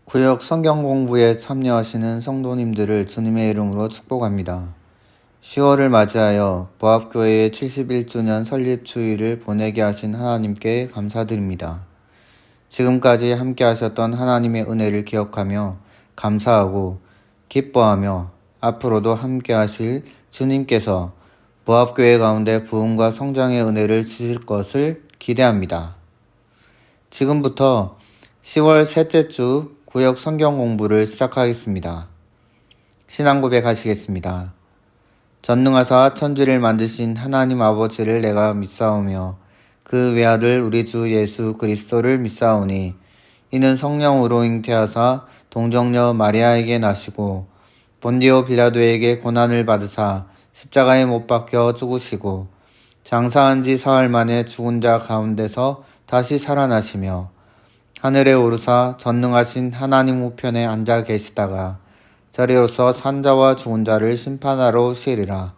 구역 성경 공부에 참여하시는 성도님들을 주님의 이름으로 축복합니다. 10월을 맞이하여 보합교회의 71주년 설립 주일을 보내게 하신 하나님께 감사드립니다. 지금까지 함께 하셨던 하나님의 은혜를 기억하며 감사하고 기뻐하며 앞으로도 함께 하실 주님께서 보합교회 가운데 부흥과 성장의 은혜를 주실 것을 기대합니다. 지금부터 10월 셋째 주 구역 성경 공부를 시작하겠습니다. 신앙 고백하시겠습니다. 전능하사 천지를 만드신 하나님 아버지를 내가 믿사오며 그 외아들 우리 주 예수 그리스도를 믿사오니 이는 성령으로 잉태하사 동정녀 마리아에게 나시고 본디오 빌라도에게 고난을 받으사 십자가에 못 박혀 죽으시고 장사한 지 사흘 만에 죽은 자 가운데서 다시 살아나시며 하늘에 오르사 전능하신 하나님 우편에 앉아 계시다가 저리로서 산자와 죽은 자를 심판하러 오시리라.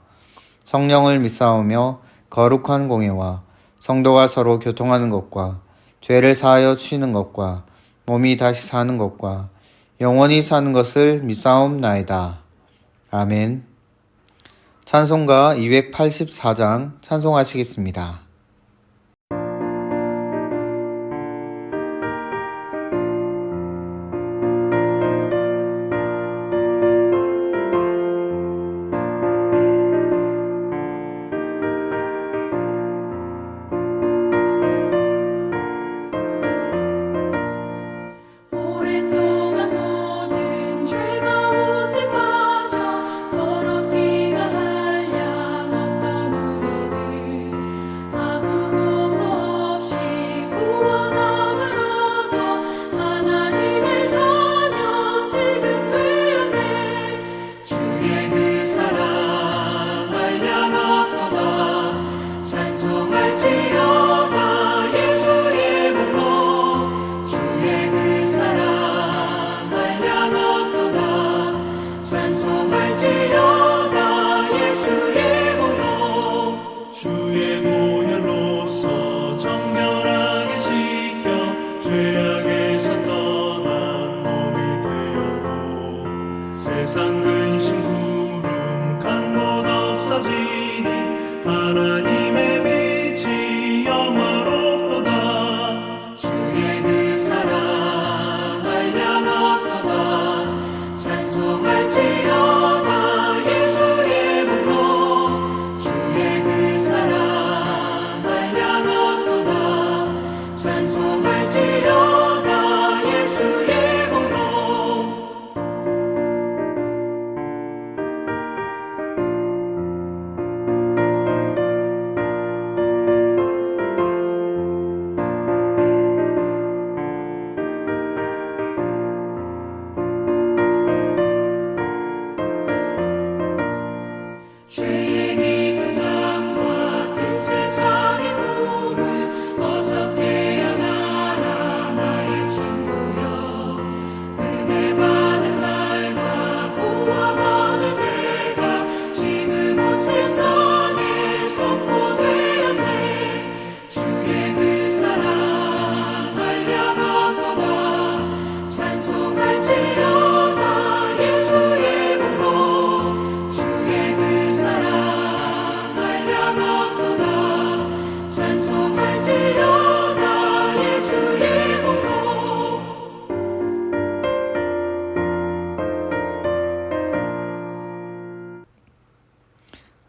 성령을 믿사오며 거룩한 공예와 성도가 서로 교통하는 것과 죄를 사하여 치는 것과 몸이 다시 사는 것과 영원히 사는 것을 믿사옵나이다. 아멘. 찬송가 284장 찬송하시겠습니다.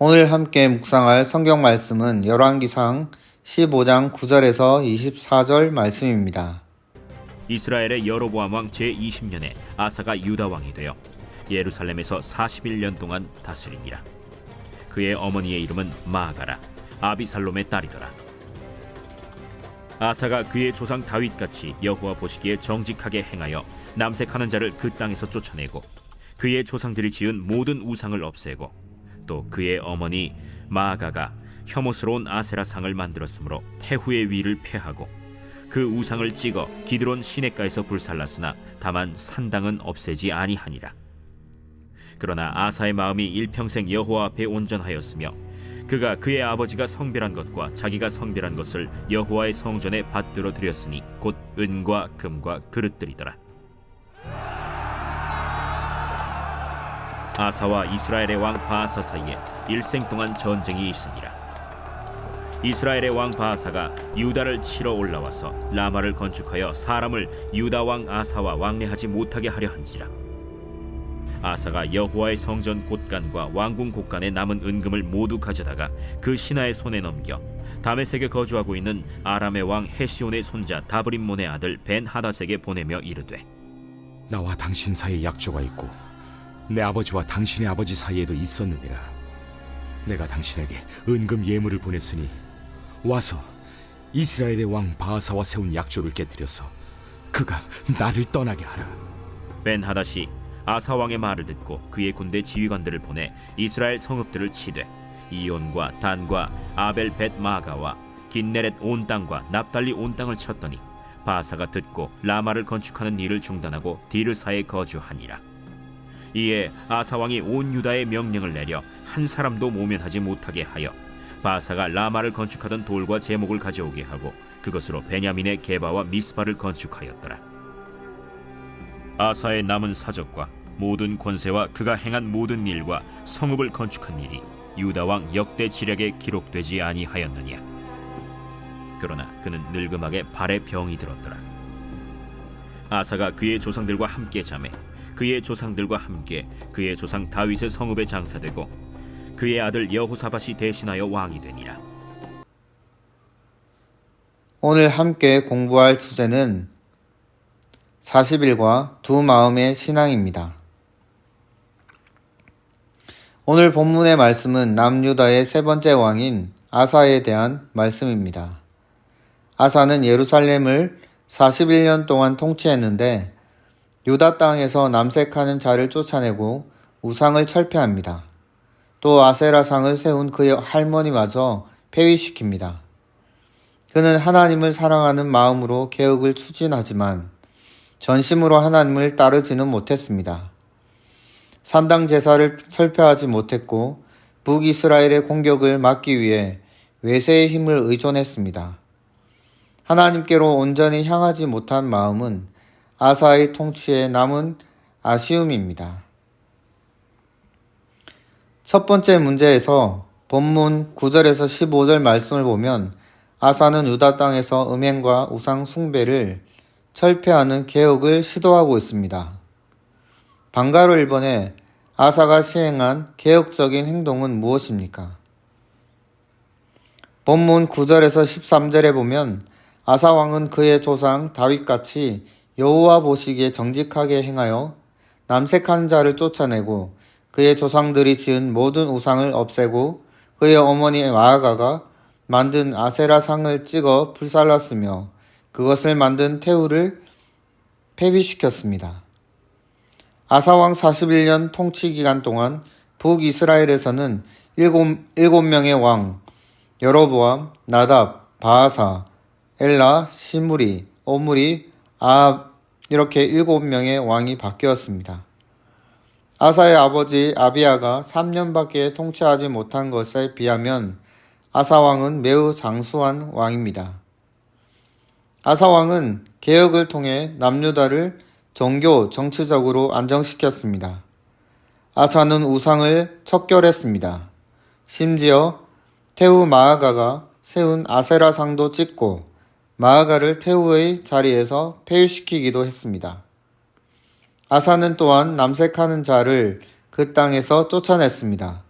오늘 함께 묵상할 성경 말씀은 열왕기상 15장 9절에서 24절 말씀입니다. 이스라엘의 여로보암 왕 제20년에 아사가 유다 왕이 되어 예루살렘에서 41년 동안 다스리니라. 그의 어머니의 이름은 마아가라, 아비살롬의 딸이더라. 아사가 그의 조상 다윗같이 여호와 보시기에 정직하게 행하여 남색하는 자를 그 땅에서 쫓아내고 그의 조상들이 지은 모든 우상을 없애고 또 그의 어머니 마아가가 혐오스러운 아세라 상을 만들었으므로 태후의 위를 폐하고 그 우상을 찍어 기드론 시냇가에서 불살랐으나 다만 산당은 없애지 아니하니라. 그러나 아사의 마음이 일평생 여호와 앞에 온전하였으며 그가 그의 아버지가 성별한 것과 자기가 성별한 것을 여호와의 성전에 받들어 드렸으니 곧 은과 금과 그릇들이더라. 아사와 이스라엘의 왕 바아사 사이에 일생 동안 전쟁이 있으니라. 이스라엘의 왕 바아사가 유다를 치러 올라와서 라마를 건축하여 사람을 유다 왕 아사와 왕래하지 못하게 하려 한지라. 아사가 여호와의 성전 곳간과 왕궁 곳간에 남은 은금을 모두 가져다가 그 신하의 손에 넘겨 다메섹에 거주하고 있는 아람의 왕 헤시온의 손자 다브림몬의 아들 벤 하닷에게 보내며 이르되, 나와 당신 사이에 약조가 있고 내 아버지와 당신의 아버지 사이에도 있었느니라. 내가 당신에게 은금 예물을 보냈으니 와서 이스라엘의 왕 바아사와 세운 약조를 깨뜨려서 그가 나를 떠나게 하라. 벤 하닷이 아사 왕의 말을 듣고 그의 군대 지휘관들을 보내 이스라엘 성읍들을 치되 이온과 단과 아벨 벳 마가와 긴네렛 온 땅과 납달리 온 땅을 쳤더니 바아사가 듣고 라마를 건축하는 일을 중단하고 디르사에 거주하니라. 이에 아사 왕이 온 유다에 명령을 내려 한 사람도 모면하지 못하게 하여 바아사가 라마를 건축하던 돌과 제목을 가져오게 하고 그것으로 베냐민의 게바와 미스바를 건축하였더라. 아사의 남은 사적과 모든 권세와 그가 행한 모든 일과 성읍을 건축한 일이 유다 왕 역대 지략에 기록되지 아니하였느냐. 그러나 그는 늙음하게 발에 병이 들었더라. 아사가 그의 조상들과 함께 자매 그의 조상들과 함께 그의 조상 다윗의 성읍에 장사되고 그의 아들 여호사밧이 대신하여 왕이 되니라. 오늘 함께 공부할 주제는 40일과 두 마음의 신앙입니다. 오늘 본문의 말씀은 남유다의 세 번째 왕인 아사에 대한 말씀입니다. 아사는 예루살렘을 41년 동안 통치했는데 유다 땅에서 남색하는 자를 쫓아내고 우상을 철폐합니다. 또 아세라상을 세운 그의 할머니마저 폐위시킵니다. 그는 하나님을 사랑하는 마음으로 개혁을 추진하지만 전심으로 하나님을 따르지는 못했습니다. 산당 제사를 철폐하지 못했고 북이스라엘의 공격을 막기 위해 외세의 힘을 의존했습니다. 하나님께로 온전히 향하지 못한 마음은 아사의 통치에 남은 아쉬움입니다. 첫 번째 문제에서 본문 9절에서 15절 말씀을 보면 아사는 유다 땅에서 음행과 우상 숭배를 철폐하는 개혁을 시도하고 있습니다. 방가로 1번에 아사가 시행한 개혁적인 행동은 무엇입니까? 본문 9절에서 13절에 보면 아사 왕은 그의 조상 다윗같이 여호와 보시기에 정직하게 행하여 남색하는 자를 쫓아내고 그의 조상들이 지은 모든 우상을 없애고 그의 어머니 마아가가 만든 아세라 상을 찍어 불살랐으며 그것을 만든 태우를 폐위시켰습니다. 아사왕 41년 통치 기간 동안 북이스라엘에서는 7명의 왕 여로보암, 나답, 바아사, 엘라, 시므리, 오므리, 아합 이렇게 7명의 왕이 바뀌었습니다. 아사의 아버지 아비야가 3년밖에 통치하지 못한 것에 비하면 아사왕은 매우 장수한 왕입니다. 아사왕은 개혁을 통해 남유다를 종교, 정치적으로 안정시켰습니다. 아사는 우상을 척결했습니다. 심지어 태우 마아가가 세운 아세라 상도 찍고 마아가를 태우의 자리에서 폐위시키기도 했습니다. 아사는 또한 남색하는 자를 그 땅에서 쫓아냈습니다.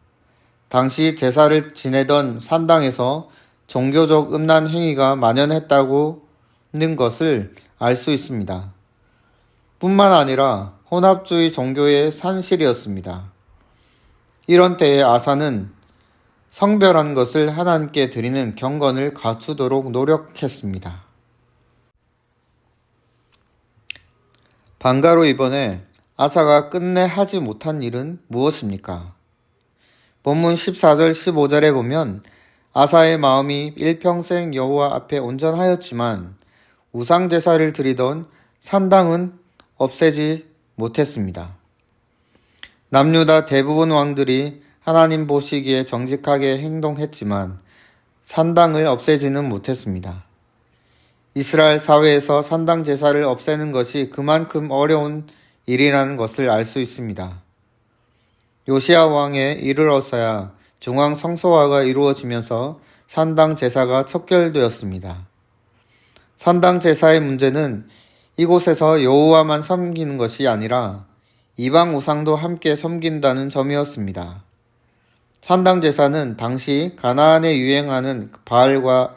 당시 제사를 지내던 산당에서 종교적 음란 행위가 만연했다는 것을 알 수 있습니다. 뿐만 아니라 혼합주의 종교의 산실이었습니다. 이런 때에 아사는 성별한 것을 하나님께 드리는 경건을 갖추도록 노력했습니다. 방가로 이번에 아사가 끝내 하지 못한 일은 무엇입니까? 본문 14절 15절에 보면 아사의 마음이 일평생 여호와 앞에 온전하였지만 우상제사를 드리던 산당은 없애지 못했습니다. 남유다 대부분 왕들이 하나님 보시기에 정직하게 행동했지만 산당을 없애지는 못했습니다. 이스라엘 사회에서 산당 제사를 없애는 것이 그만큼 어려운 일이라는 것을 알 수 있습니다. 요시야 왕에 이르러서야 중앙 성소화가 이루어지면서 산당 제사가 척결되었습니다. 산당 제사의 문제는 이곳에서 여호와만 섬기는 것이 아니라 이방 우상도 함께 섬긴다는 점이었습니다. 산당 제사는 당시 가나안에 유행하는 바알과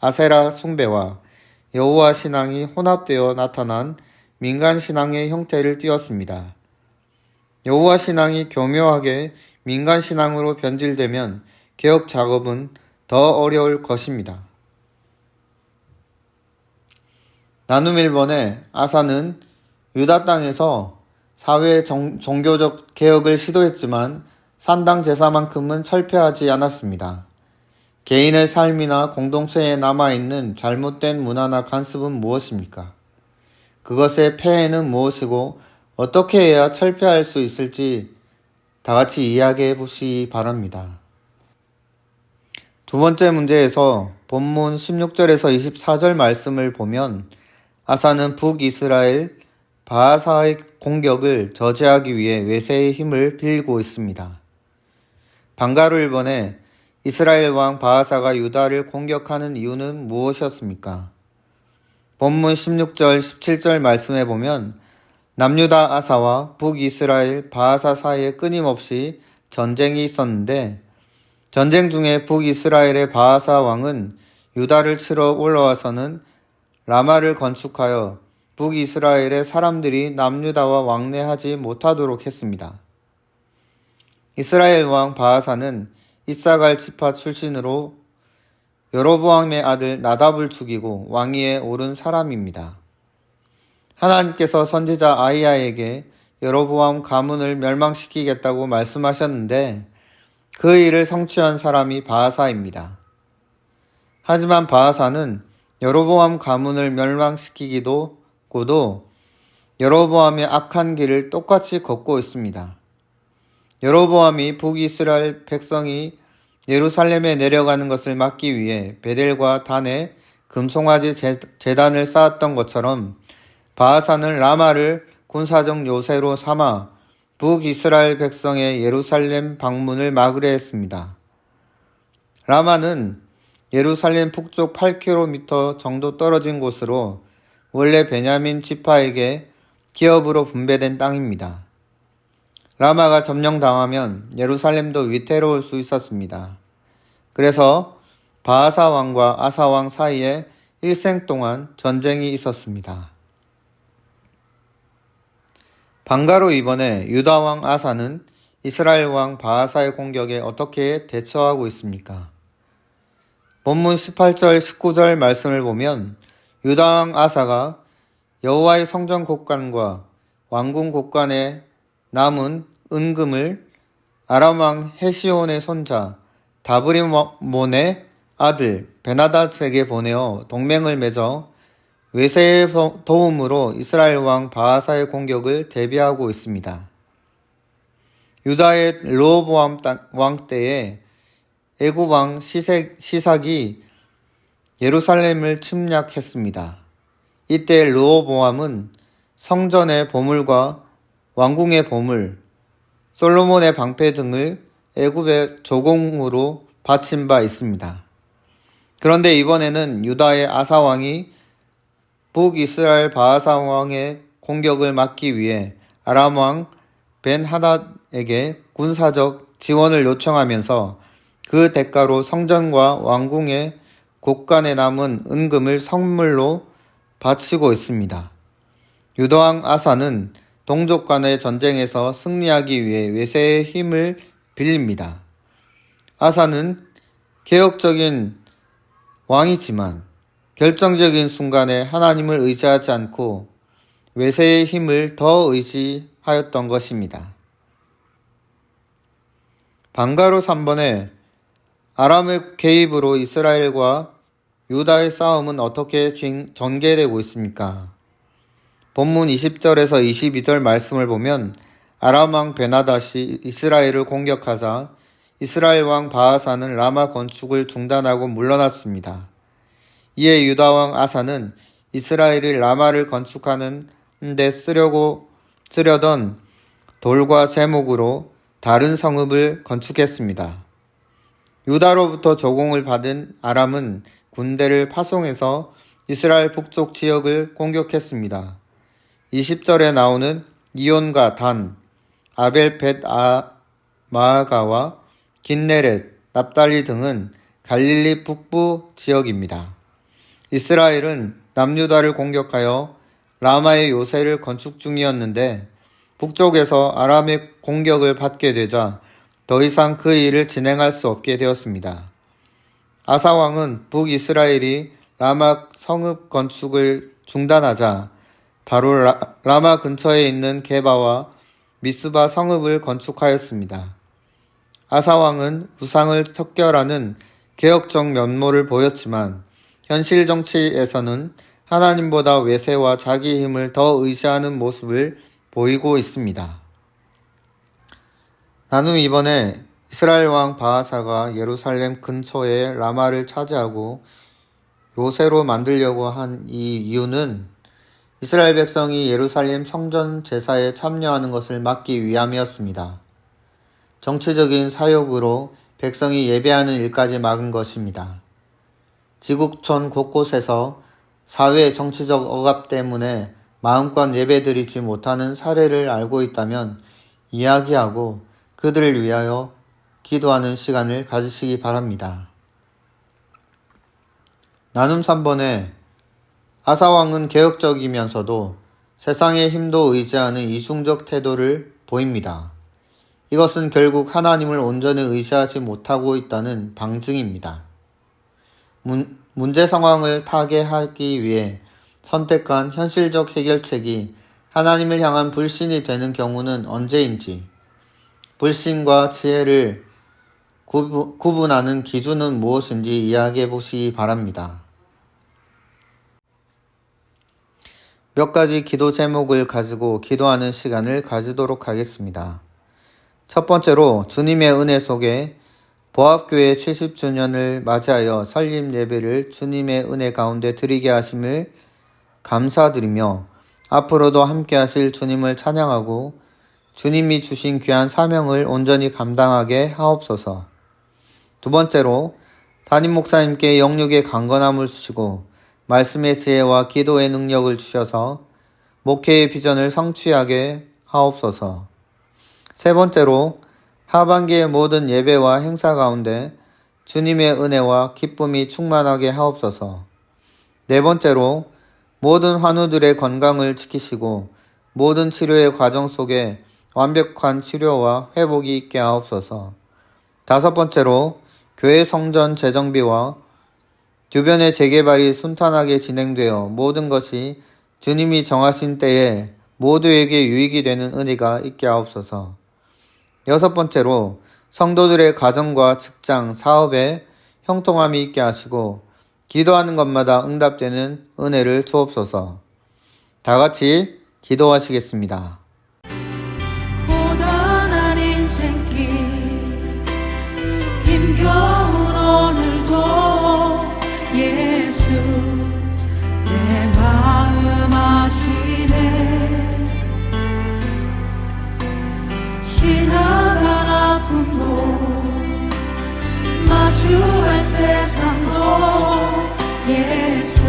아세라 숭배와 여호와 신앙이 혼합되어 나타난 민간 신앙의 형태를 띠었습니다. 여호와 신앙이 교묘하게 민간 신앙으로 변질되면 개혁 작업은 더 어려울 것입니다. 나눔 1번에 아사는 유다 땅에서 사회 종교적 개혁을 시도했지만 산당 제사만큼은 철폐하지 않았습니다. 개인의 삶이나 공동체에 남아있는 잘못된 문화나 관습은 무엇입니까? 그것의 폐해는 무엇이고 어떻게 해야 철폐할 수 있을지 다 같이 이야기해 보시기 바랍니다. 두 번째 문제에서 본문 16절에서 24절 말씀을 보면 아사는 북이스라엘 바하사의 공격을 저지하기 위해 외세의 힘을 빌고 있습니다. 방가루 1번에 이스라엘 왕 바하사가 유다를 공격하는 이유는 무엇이었습니까? 본문 16절, 17절 말씀에 보면 남유다 아사와 북이스라엘 바하사 사이에 끊임없이 전쟁이 있었는데 전쟁 중에 북이스라엘의 바하사 왕은 유다를 치러 올라와서는 라마를 건축하여 북이스라엘의 사람들이 남유다와 왕래하지 못하도록 했습니다. 이스라엘 왕 바하사는 이사갈 지파 출신으로 여로보암의 아들 나답을 죽이고 왕위에 오른 사람입니다. 하나님께서 선지자 아히야에게 여로보암 가문을 멸망시키겠다고 말씀하셨는데 그 일을 성취한 사람이 바하사입니다. 하지만 바하사는 여로보암 가문을 멸망시키기도 고도 여로보암의 악한 길을 똑같이 걷고 있습니다. 여로보암이 북이스라엘 백성이 예루살렘에 내려가는 것을 막기 위해 베델과 단에 금송아지 제단을 쌓았던 것처럼 바하사는 라마를 군사적 요새로 삼아 북이스라엘 백성의 예루살렘 방문을 막으려 했습니다. 라마는 예루살렘 북쪽 8km 정도 떨어진 곳으로 원래 베냐민 지파에게 기업으로 분배된 땅입니다. 라마가 점령당하면 예루살렘도 위태로울 수 있었습니다. 그래서 바하사 왕과 아사 왕 사이에 일생 동안 전쟁이 있었습니다. 방가로 이번에 유다 왕 아사는 이스라엘 왕 바하사의 공격에 어떻게 대처하고 있습니까? 본문 18절, 19절 말씀을 보면 유다 왕 아사가 여호와의 성전 곳간과 왕궁 곳간에 남은 은금을 아람 왕 헤시온의 손자 다브리몬의 아들 베나닷에게 보내어 동맹을 맺어 외세의 도움으로 이스라엘 왕 바하사의 공격을 대비하고 있습니다. 유다의 르호보암 왕 때에 애굽 왕 시삭이 예루살렘을 침략했습니다. 이때 르호보암은 성전의 보물과 왕궁의 보물, 솔로몬의 방패 등을 애굽의 조공으로 바친 바 있습니다. 그런데 이번에는 유다의 아사 왕이 북이스라엘 바하사 왕의 공격을 막기 위해 아람 왕 벤하닷에게 군사적 지원을 요청하면서 그 대가로 성전과 왕궁의 곳간에 남은 은금을 선물로 바치고 있습니다. 유다 왕 아사는 동족 간의 전쟁에서 승리하기 위해 외세의 힘을 빌립니다. 아사는 개혁적인 왕이지만 결정적인 순간에 하나님을 의지하지 않고 외세의 힘을 더 의지하였던 것입니다. 방가로 3번에 아람의 개입으로 이스라엘과 유다의 싸움은 어떻게 전개되고 있습니까? 본문 20절에서 22절 말씀을 보면 아람 왕 베나닷이 이스라엘을 공격하자 이스라엘 왕 바하사는 라마 건축을 중단하고 물러났습니다. 이에 유다 왕 아사는 이스라엘이 라마를 건축하는 데 쓰려던 돌과 제목으로 다른 성읍을 건축했습니다. 유다로부터 조공을 받은 아람은 군대를 파송해서 이스라엘 북쪽 지역을 공격했습니다. 20절에 나오는 이온과 단, 아벨벳 마아가와 긴네렛, 납달리 등은 갈릴리 북부 지역입니다. 이스라엘은 남유다를 공격하여 라마의 요새를 건축 중이었는데 북쪽에서 아람의 공격을 받게 되자 더 이상 그 일을 진행할 수 없게 되었습니다. 아사 왕은 북이스라엘이 라마 성읍 건축을 중단하자 바로 라마 근처에 있는 게바와 미스바 성읍을 건축하였습니다. 아사 왕은 우상을 척결하는 개혁적 면모를 보였지만 현실 정치에서는 하나님보다 외세와 자기 힘을 더 의지하는 모습을 보이고 있습니다. 나눔 이번에 이스라엘 왕 바하사가 예루살렘 근처의 라마를 차지하고 요새로 만들려고 한 이 이유는 이스라엘 백성이 예루살렘 성전 제사에 참여하는 것을 막기 위함이었습니다. 정치적인 사욕으로 백성이 예배하는 일까지 막은 것입니다. 지구촌 곳곳에서 사회 정치적 억압 때문에 마음껏 예배드리지 못하는 사례를 알고 있다면 이야기하고 그들을 위하여 기도하는 시간을 가지시기 바랍니다. 나눔 3번에 아사왕은 개혁적이면서도 세상의 힘도 의지하는 이중적 태도를 보입니다. 이것은 결국 하나님을 온전히 의지하지 못하고 있다는 방증입니다. 문제 상황을 타개하기 위해 선택한 현실적 해결책이 하나님을 향한 불신이 되는 경우는 언제인지, 불신과 지혜를 구분하는 기준은 무엇인지 이야기해 보시기 바랍니다. 몇 가지 기도 제목을 가지고 기도하는 시간을 가지도록 하겠습니다. 첫 번째로 주님의 은혜 속에 보합교회 70주년을 맞이하여 설립 예배를 주님의 은혜 가운데 드리게 하심을 감사드리며 앞으로도 함께 하실 주님을 찬양하고 주님이 주신 귀한 사명을 온전히 감당하게 하옵소서. 두 번째로 담임 목사님께 영육의 강건함을 주시고 말씀의 지혜와 기도의 능력을 주셔서 목회의 비전을 성취하게 하옵소서. 세 번째로 하반기의 모든 예배와 행사 가운데 주님의 은혜와 기쁨이 충만하게 하옵소서. 네 번째로 모든 환우들의 건강을 지키시고 모든 치료의 과정 속에 완벽한 치료와 회복이 있게 하옵소서. 다섯 번째로 교회 성전 재정비와 주변의 재개발이 순탄하게 진행되어 모든 것이 주님이 정하신 때에 모두에게 유익이 되는 은혜가 있게 하옵소서. 여섯 번째로 성도들의 가정과 직장, 사업에 형통함이 있게 하시고 기도하는 것마다 응답되는 은혜를 주옵소서. 다 같이 기도하시겠습니다. 고단한 인생길 힘겨운 오늘도 예수 내 마음 아시네. 지나간 아픔도 마주할 세상도 예수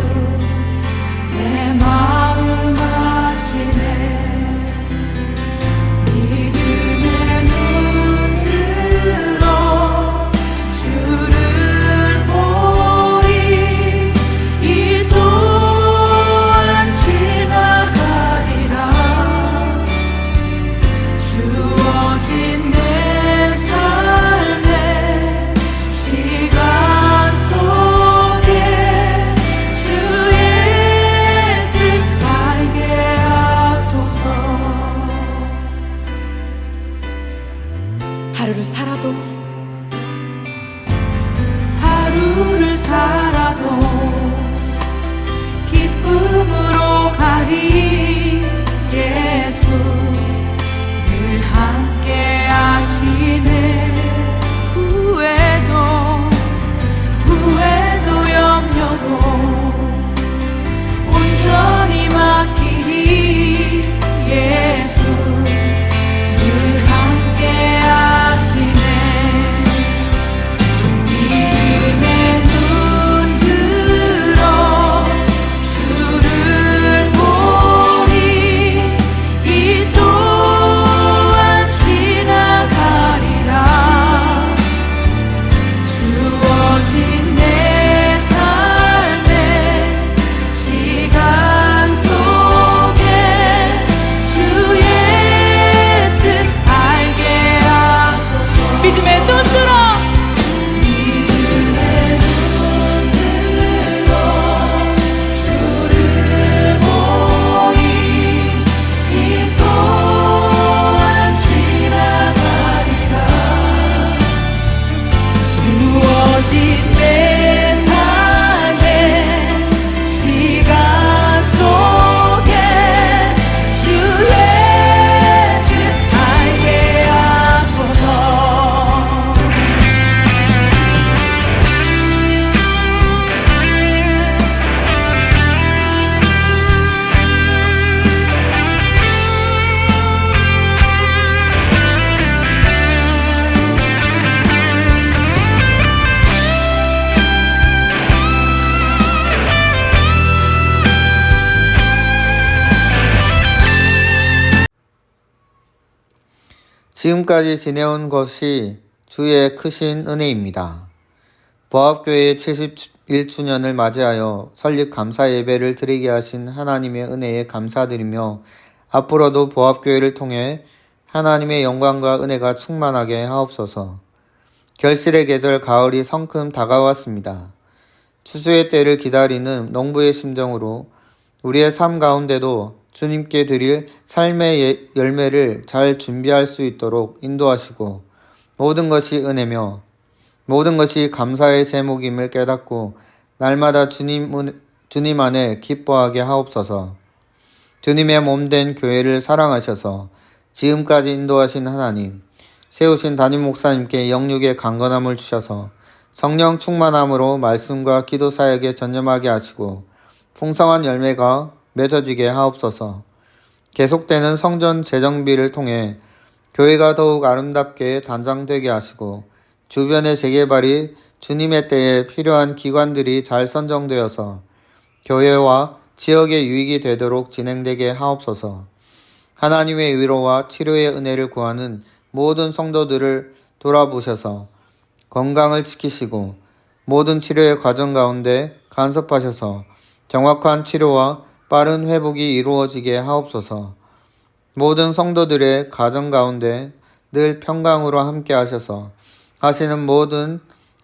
내 마음 아시네. 믿음의 눈 들어 주 지금까지 지내온 것이 주의 크신 은혜입니다. 보합교회의 71주년을 맞이하여 설립 감사 예배를 드리게 하신 하나님의 은혜에 감사드리며 앞으로도 보합교회를 통해 하나님의 영광과 은혜가 충만하게 하옵소서. 결실의 계절 가을이 성큼 다가왔습니다. 추수의 때를 기다리는 농부의 심정으로 우리의 삶 가운데도 주님께 드릴 삶의 열매를 잘 준비할 수 있도록 인도하시고 모든 것이 은혜며 모든 것이 감사의 제목임을 깨닫고 날마다 주님 안에 기뻐하게 하옵소서. 주님의 몸된 교회를 사랑하셔서 지금까지 인도하신 하나님, 세우신 담임 목사님께 영육의 강건함을 주셔서 성령 충만함으로 말씀과 기도 사역에 전념하게 하시고 풍성한 열매가 맺어지게 하옵소서. 계속되는 성전 재정비를 통해 교회가 더욱 아름답게 단장되게 하시고 주변의 재개발이 주님의 때에 필요한 기관들이 잘 선정되어서 교회와 지역의 유익이 되도록 진행되게 하옵소서. 하나님의 위로와 치료의 은혜를 구하는 모든 성도들을 돌아보셔서 건강을 지키시고 모든 치료의 과정 가운데 간섭하셔서 정확한 치료와 빠른 회복이 이루어지게 하옵소서. 모든 성도들의 가정 가운데 늘 평강으로 함께 하셔서 하시는 모든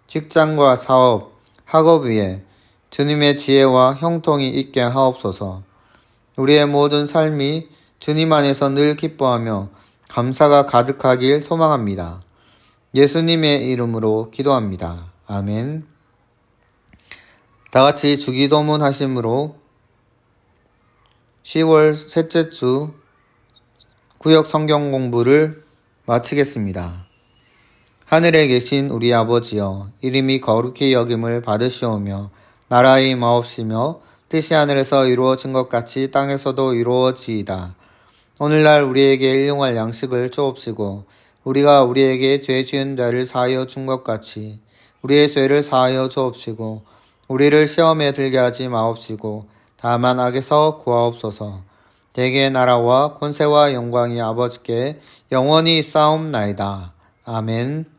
직장과 사업, 학업 위에 주님의 지혜와 형통이 있게 하옵소서. 우리의 모든 삶이 주님 안에서 늘 기뻐하며 감사가 가득하길 소망합니다. 예수님의 이름으로 기도합니다. 아멘. 다같이 주기도문 하심으로 10월 셋째 주 구역 성경 공부를 마치겠습니다. 하늘에 계신 우리 아버지여, 이름이 거룩히 여김을 받으시오며 나라의 마옵시며 뜻이 하늘에서 이루어진 것 같이 땅에서도 이루어지이다. 오늘날 우리에게 일용할 양식을 주옵시고 우리가 우리에게 죄 지은 자를 사하여 준 것 같이 우리의 죄를 사하여 주옵시고 우리를 시험에 들게 하지 마옵시고 다만 악에서 구하옵소서. 대개의 나라와 권세와 영광이 아버지께 영원히 쌓옵나이다. 아멘.